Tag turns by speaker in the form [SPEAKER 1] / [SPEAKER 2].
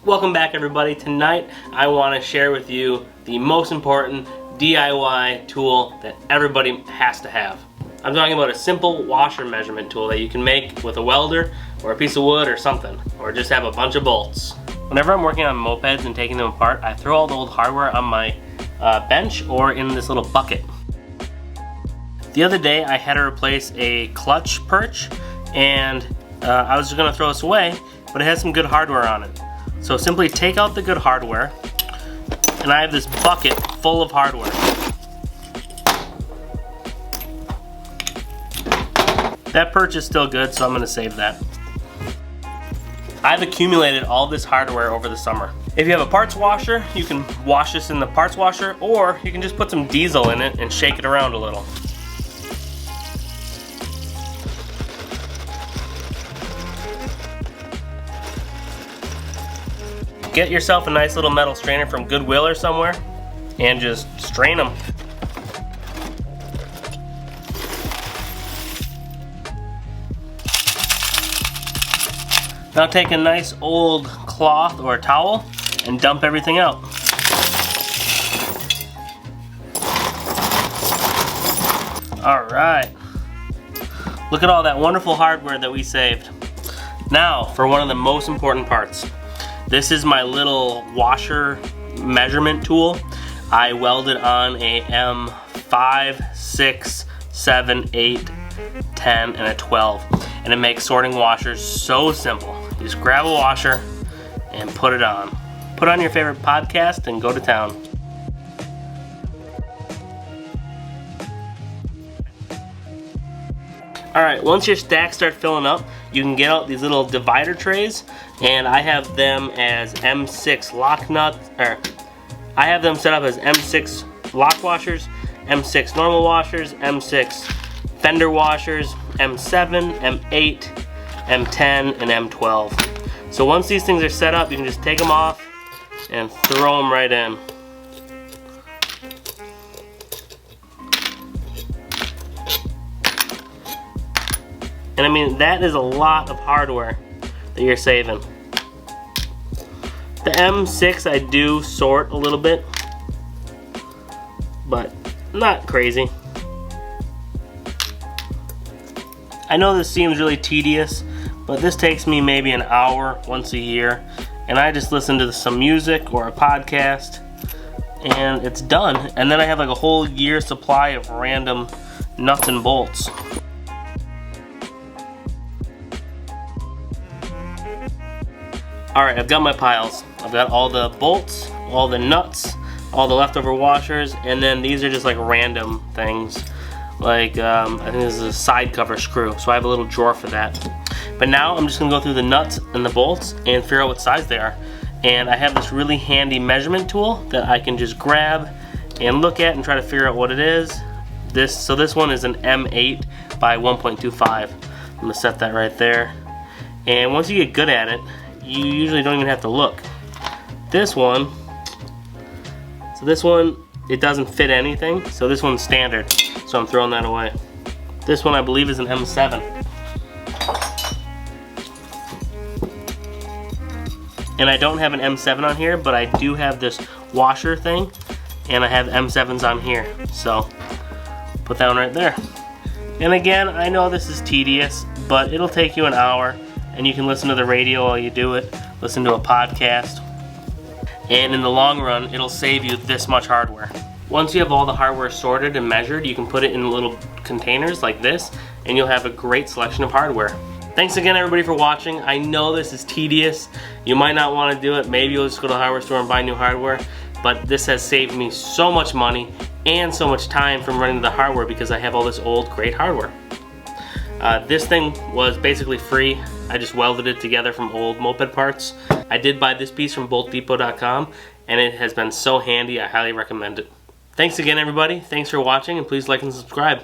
[SPEAKER 1] Welcome back, everybody. Tonight I want to share with you the most important DIY tool that everybody has to have. I'm talking about a simple washer measurement tool that you can make with a welder or a piece of wood or something, or just have a bunch of bolts. Whenever I'm working on mopeds and taking them apart, I throw all the old hardware on my bench or in this little bucket. The other day I had to replace a clutch perch, and I was just going to throw this away, but it has some good hardware on it. So simply take out the good hardware, and I have this bucket full of hardware. That perch is still good, so I'm going to save that. I've accumulated all this hardware over the summer. If you have a parts washer, you can wash this in the parts washer, or you can just put some diesel in it and shake it around a little. Get yourself a nice little metal strainer from Goodwill or somewhere and just strain them. Now take a nice old cloth or a towel and dump everything out. Alright. Look at all that wonderful hardware that we saved. Now for one of the most important parts. This is my little washer measurement tool. I welded on a M5, 6, 7, 8, 10, and a 12. And it makes sorting washers so simple. You just grab a washer and put it on. Put on your favorite podcast and go to town. Alright, once your stacks start filling up, you can get out these little divider trays, and I have them as M6 lock nuts, or I have them set up as M6 lock washers, M6 normal washers, M6 fender washers, M7, M8, M10, and M12. So once these things are set up, you can just take them off and throw them right in. And I mean, that is a lot of hardware that you're saving. The M6 I do sort a little bit, but not crazy. I know this seems really tedious, but this takes me maybe an hour once a year, and I just listen to some music or a podcast, and it's done. And then I have like a whole year's supply of random nuts and bolts. Alright, I've got my piles. I've got all the bolts, all the nuts, all the leftover washers, and then these are just like random things. Like, I think this is a side cover screw, so I have a little drawer for that. But now I'm just going to go through the nuts and the bolts and figure out what size they are. And I have this really handy measurement tool that I can just grab and look at and try to figure out what it is. So this one is an M8 by 1.25. I'm going to set that right there. And once you get good at it, you usually don't even have to look. This one, it doesn't fit anything, so this one's standard, so I'm throwing that away. This one I believe is an M7. And I don't have an M7 on here, but I do have this washer thing, and I have M7s on here, so put that one right there. And again, I know this is tedious, but it'll take you an hour, and you can listen to the radio while you do it, listen to a podcast, and in the long run, it'll save you this much hardware. Once you have all the hardware sorted and measured, you can put it in little containers like this, and you'll have a great selection of hardware. Thanks again, everybody, for watching. I know this is tedious. You might not want to do it. Maybe you'll just go to the hardware store and buy new hardware, but this has saved me so much money and so much time from running the hardware because I have all this old, great hardware. This thing was basically free. I just welded it together from old moped parts. I did buy this piece from boltdepot.com, and it has been so handy. I highly recommend it. Thanks again, everybody. Thanks for watching, and please like and subscribe.